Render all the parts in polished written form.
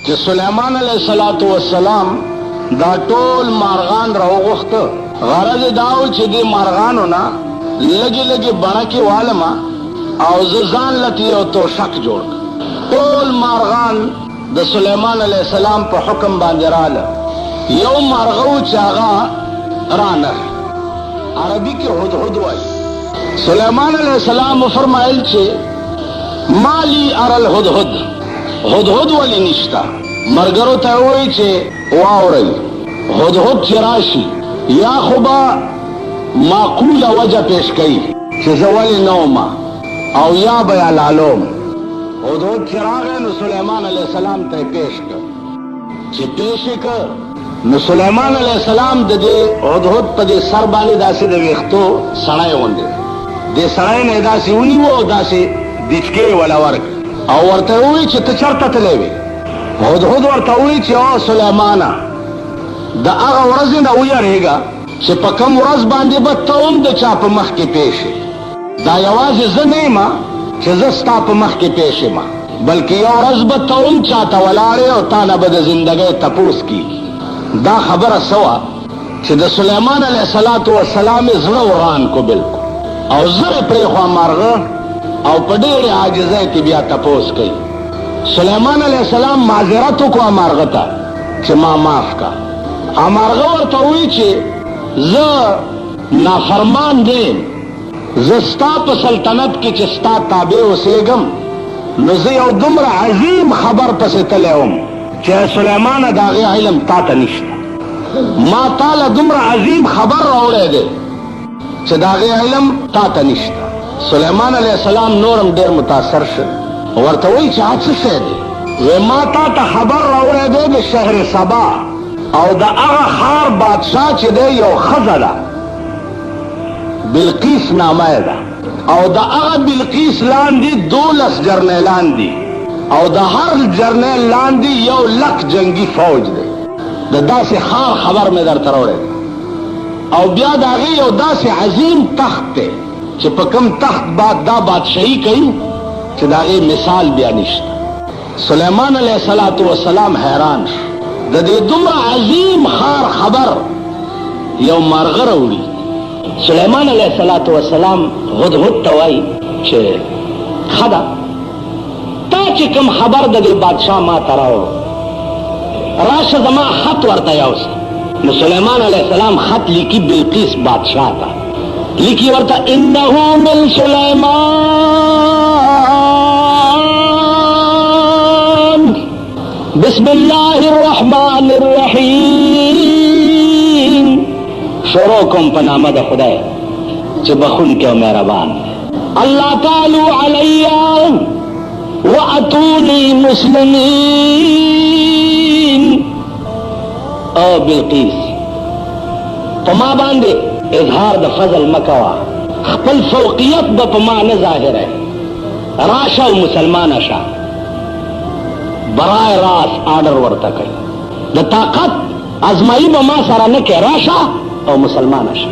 چې سليمان عليه السلام دا ټول مارغان راوغخت. غرض داو چې دې مارغانو نه لګي لګي بڼکې والما او ځان لتی او توشک جوړ. ټول مارغان د سليمان عليه السلام په حکم باندې رااله. یو مارغو چې هغه رانه عربي کې هدهد وایي. سليمان عليه السلام فرمایل چې مالی ارل هدهد، هدهد ولی نشتا. مرګرو ته وایي چې واورئ هدهد چې راشي یا خو به معقوله وجه پیش کوي چې زه ولې نه وم او یا به یې لالوم. هدهد چې راغی نو سلیمان علیه السلام ته یې پیش کړ. چې پیش یې کړ نو سلیمان علیه السلام د دې هدهد په دې سر باندې داسې د ویښتو سړی غوندې دې سړی نه یې داسې ونیو او داسې دچکې یې وله ورکړ او ورته ووایي چې ته چېرته تللی وې؟ هدهد ورته وایي چې او سلیمانه د هغه ورځې نه ویرېږه چې په کوم ورځ باندې به ته هم د چا په مخ کې پیش یې. دا یوازې زه نه یم چې زه ستا په مخ کې پیش یم، بلکې یو ورځ به ته هم چاته ولاړې او تا نه به د زندګۍ تپوس کېږي. دا خبره څه وه چې د سلیمان علیه السلام یې زړه وران کو بلکل او زر یې پرېښوه مارغه او په ډېرې عاجزۍ کې بیا تپوس کوي. سلیمان علیه السلام معذرت وکړه مارغه ته چې ما معاف کا. مارغه ورته وایي چې زه نافرمان دیم، زه ستا په سلطنت کې چې ستا تابع اوسېږم نو زه یو دومره عظیم خبر پسې تللی وم چې سلیمانه د هغې علم تا ته نشته. ما تا له دومره عظیم خبر راوړی دی چې د هغې علم تا ته نشته. سلیمان علیه السلام نورم ډېر متاثر شو. ورته وایي چې هغه څه شی دی؟ وی ما تا ته خبر راوړی دی د شهر سبا او د هغه ښار بادشاه چې دی یو ښځه ده، بلقیس نامه یې ده، او د هغه بلقیس لاندې 12 جرنیلان دي او د هر جرنیل لاندې 1,00,000 جنگي فوج دی. د داسې ښار خبر مې درته راوړی دی او بیا د هغې یو داسې عظیم تخت دی چې په کوم تخت دا بادشاهي کوي چې د هغې مثال بیا نشته. سلیمان علیه السلام حیران شو. د دې دومره عظیم ښار خبر یو مارغه راوړي. سلیمان علیه السلام هدهد ته وایي چې ښه ده تا چې کوم خبر د دې بادشاه ما ته راوړو راشه زما خط ورته یوسه. نو سلیمان علیه السلام خط لیکي بلقیس بادشاه ته، لیکي ورته انه من سلیمان بسم الله الرحمن الرحیم. شروع کوم په نامه د خدای چې بخونکی او مهربان. الله تعالی علی واتونی مسلمین. او بلقیس په ما باندې اظهار د فضل مکوه، خپل فوقیت به په ما نه ظاهره، راشه او مسلمانه شه. برای راست آرڈر ورته کوي د طاقت ازمایي به ما سره نه کوي، راشه او مسلمانه شه.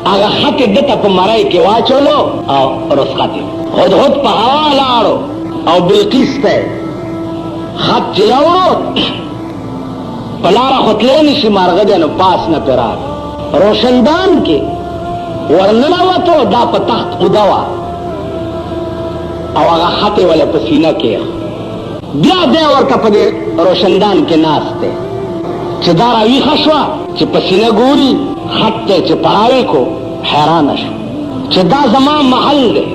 هغه خط یې دته په مرۍ کې واچولو او رخصت یې هدهد په هوا لاړو او بلقیس ته خط چې راوړو په لاره خو تللی نشي، مارغه دی نو پاس نه پرې راغی. روشندان کې ورننوتو، دا په تخت اوده وه او هغه خط یې ولې په سینه کې بیا دی ورته په دې روشندان کې ناست دی چې دا راویښه شوه چې په سینه ګوري خط دی چې پراوی کو حیرانه شو چې دا زما محل دی،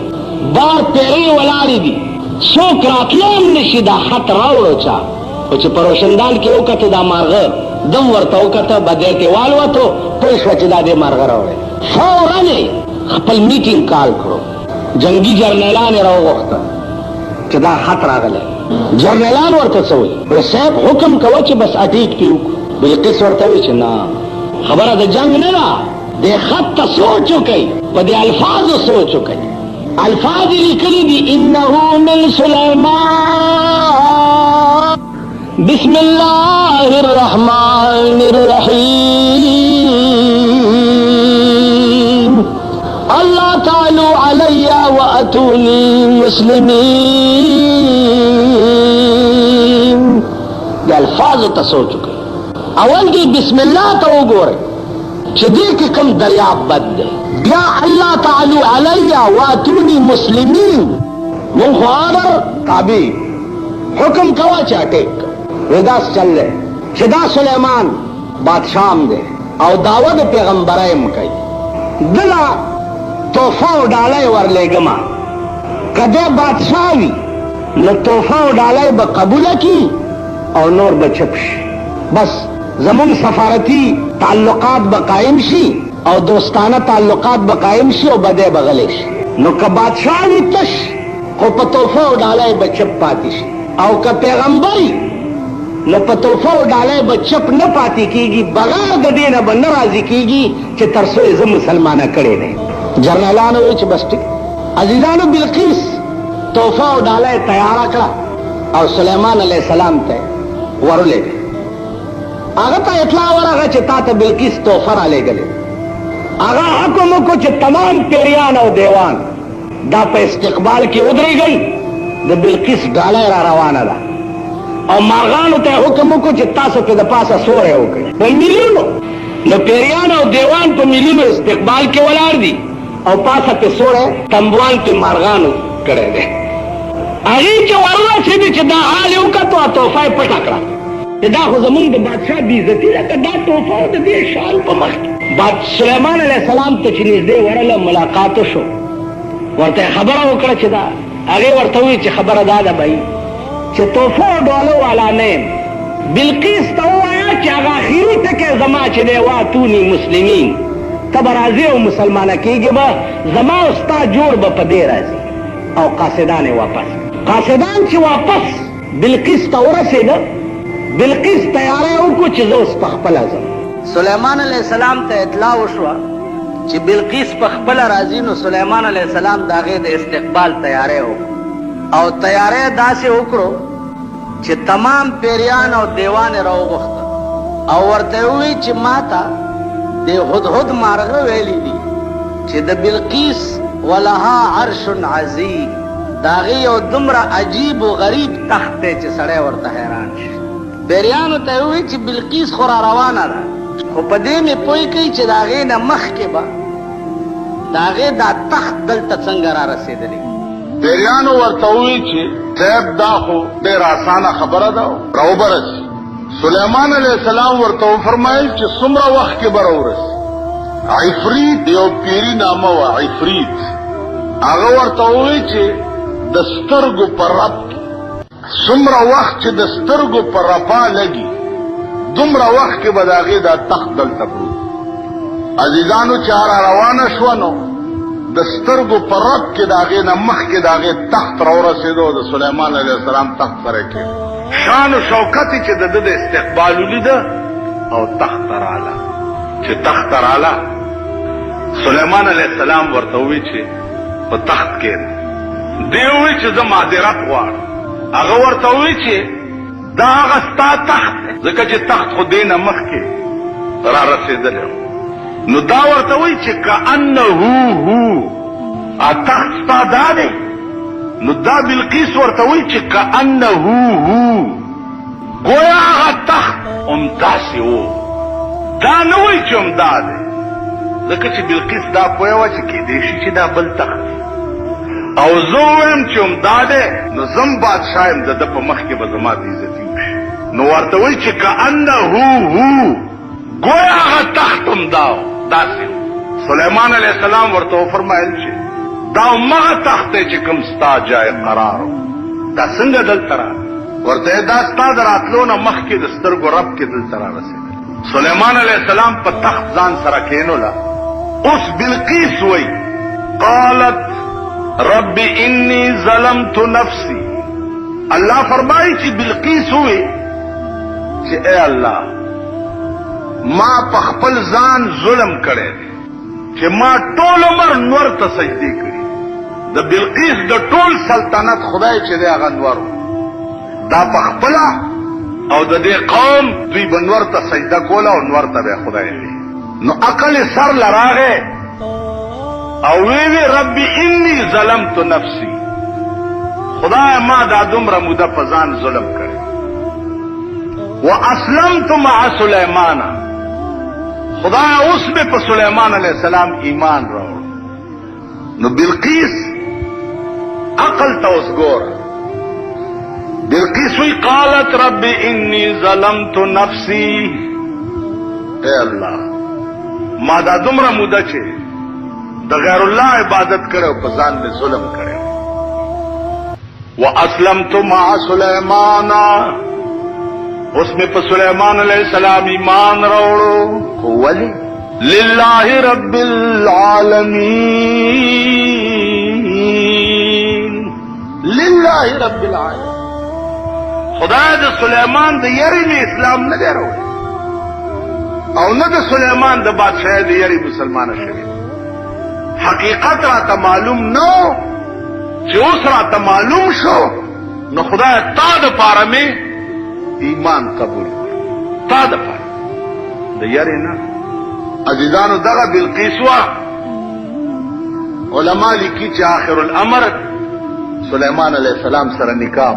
بار پیرې ولاړې دي، څوک راتلی هم نشي دا خط راوړو چا. خو چې په روشندان کې وکته دا مارغه دم ورته وکته بدې ته والوتو پوه شوه چې دا دې مارغه راوړی. فورا یې خپل میټینګ کال کړو، جنګي جرنیلان یې راوغوښته چې دا خط راغلی. جرنیلان ورته څه وایي؟ صاحب حکم کوه چې بس اټیک پې وکړو. بلقیس ورته وایي چې نه، خبره د جنگ نه ده، دې خط ته سوچ وکئ، په دې الفاظو سوچ وکئ. الفاظ یې لیکلي دي انه من سلیمان بسم الله الرحمن الرحیم اللہ تعالی علی واتونی مسلمین. د الفاظو ته سوچ وکړئ. اول کې بسم الله ته وګورئ چې دې کې کوم دریاب بد دی. بیا الله تعالی علی واتونی مسلمین، مونږ خو امر تابع حکم کوا چې اٹیک وداس چل دی چې دا سلیمان بادشاہ دی او دعوت پیغمبرایم کوي. دلا توفه او ډالۍ ورلېږما، کده بادشاہ وي نو توفه او ډالۍ به قبول کی او نور به چپ شي. بس زمون سفارتی تعلقات به قائم شي او دوستانه تعلقات به قائم شي او بده بغلی شي. نو که بادشاہ وي تش خو په توفه او ډالۍ به چپ پاتې شي، او که پیغمبري نو په توفه او ډالۍ به چپ نه پاتې کیږي، بغیر د دینه به نه راضي کیږي چې تر څو یې زه مسلمانه کړی دی. جرنالانو وی چې بس ټیک. عزیزانو بلقیس توفه او ډالۍ تیاره کړه او سلیمان علیہ السلام ته ورولېږه. هغه ته اطلاع ورغه چې تا ته بلقیس توفه رالیږلې. هغه حکم وکړو چې تمام پیریان او دیوان دا په استقبال کې ودرېږئ، د بلقیس ډالۍ را روانه ده. او مارغانو ته حکم وکړو چې تاسو په د پاسه سوری وکړئ په میلیونو. نو پیریان او دیوان په میلیونو استقبال کې ولاړ دي او پاسه په سوری تنبوان په مارغانو کړی دی. هغې چې وررسېدې چې دا حال یې وکتو او توفه یې پټه کړه چې دا خو زمونږ د بادشاه بېعزتي ده، که دا توفه او د دې شال په مخ کې. سلیمان علیه السلام ته چې نږدې ورله ملاقات شو، ورته خبره وکړه چې دا هغې ورته وویل چې خبره دا ده بهي چې توفه او ډالو والا نه یم. بلقیس ته ووایه چې هغه اخري ټکی زما چې دی واتوني مسلمین، ته به راځې او مسلمانه کېږې به، زما او ستا جوړ به په دې راځي. او قاصدان یې واپس چې واپس بلقیس ته ورسېده، بلقیس تیاری وکړو چې زه اوس پخپله ځم. سلیمان علیہ السلام ته اطلاع وشوه چې بلقیس پخپله راځي. نو سلیمان علیہ السلام د هغې د استقبال تیاری وکړو او تیاری داسې وکړو چې تمام پیریان او دیوان یې راوغوښته او ورته یې وویل چې ما ته د هدهد مارغه ویلي دي چې د بلقیس ولها عرش عظیم، د هغې یو دومره عجیب و غریب تخت دی چې سړی ورته حیران شي. پیریانو ته یې وویل چې بلقیس خو را روانه ده، خو په دې مې پوه کوي چې د هغې نه مخکې به د هغې دا تخت دلته څنګه را رسېدلی. پیریانو ورته وویل چې صاحب دا خو ډېره اسانه خبره ده، راوبرسي. سلیمان علیہ السلام ورته وفرمایل چې څومره وخت کې به راورسي. عفریت یو پیری نامه وه، عفریت، هغه ورته وویل چې د سترګو په رپ څومره وخت چې د سترګو په رپا لګي دومره وخت کې به د هغې دا تخت دلته پروت. عزیزانو چې را روانه شوه نو د سترګو په رپ کې د هغې نه مخکې د هغې تخت راورسېده او د سلیمان علیه السلام تخت سره یې کېږي. شان و شوکت یې چې د ده د استقبال ولیده او تخت ته راله. چې تخت ته راله سلیمان علیه السلام ورته وویل چې په تخت کښېنه. دی وویل چې زه معذرت غواړم. هغه ورته وویل چې دا هغه ستا تخت دی، ځکه چې تخت خو دې نه مخکې را رسېدلی. نو دا ورته وایي چې کأنه هو تخت ستا دا دی. نو دا بلقیس ورته وایي چې کأنه هو گویا هغه تخت همداسې و. دا نه وایي چې همدا دی، ځکه چې بلقیس دا پوهه وه چې کېدی شي چې دا بل تخت او زه ووایم چې همدا دی، نو زم بادشاه یم، د ده په مخ کې به زما د عزتي وشي. نو ورته وایي چې کأنه هو گویا هغه تخت همدا و، داسې و. سلیمان علیہ السلام ورته وفرمایل چې دا همغه تخت دی چې کوم ستا جای قرار و. دا څنګه دلته راغلی؟ ورته دا ستا د راتلو نه مخکې د سترګو رب کې دلته رارسېدلی. سلیمان علیہ السلام په تخت ځان سره کېنوله. اوس بلقیس وایي قالت رب انی ظلمت نفسی. الله فرمایي چې بلقیس وایي چې اے الله ما په خپل ځان ظلم کړی دی چې ما ټول عمر نور ته سجدې کړي. د بلقیس د ټول سلطنت خدای چې دی هغه نور دا په خپله او د دې قوم دوی به نور ته سجده کوله او نور ته به خدای دی. نو عقل سر لراغې او وی ربي انی ظلمت نفسی، خدای ما دا دومره موده په ځان ظلم کړی. واسلمت مع سلیمان خدایا اوس میں په سلیمان علیہ السلام ایمان راوړ. نو بلقیس عقل ته اوس ګوره. بلقیس وی قالت رب انی ظلمت نفسی، اے اللہ ما دا دومره موده چې د غیر الله عبادت کړو په ځان مې ظلم کړو. واسلمت مع سلیمان اس میں پر سلیمان علیہ السلام ایمان راوړو. ولی للہ رب العالمین، للہ رب العالمین. خدای د سلیمان د یری میں اسلام نه دی راوړی او نه د سلیمان د بادشاہ د یری مسلمان شوی. حقیقت را ته معلوم نو چې اوس را ته معلوم شو. نو خدای تا د پاره می ایمان قبول تا د پاره د یری نه. عزیزانو دغه بلقیس وا علماء لیکي چې آخر الامر سلیمان علیہ السلام سره نکاح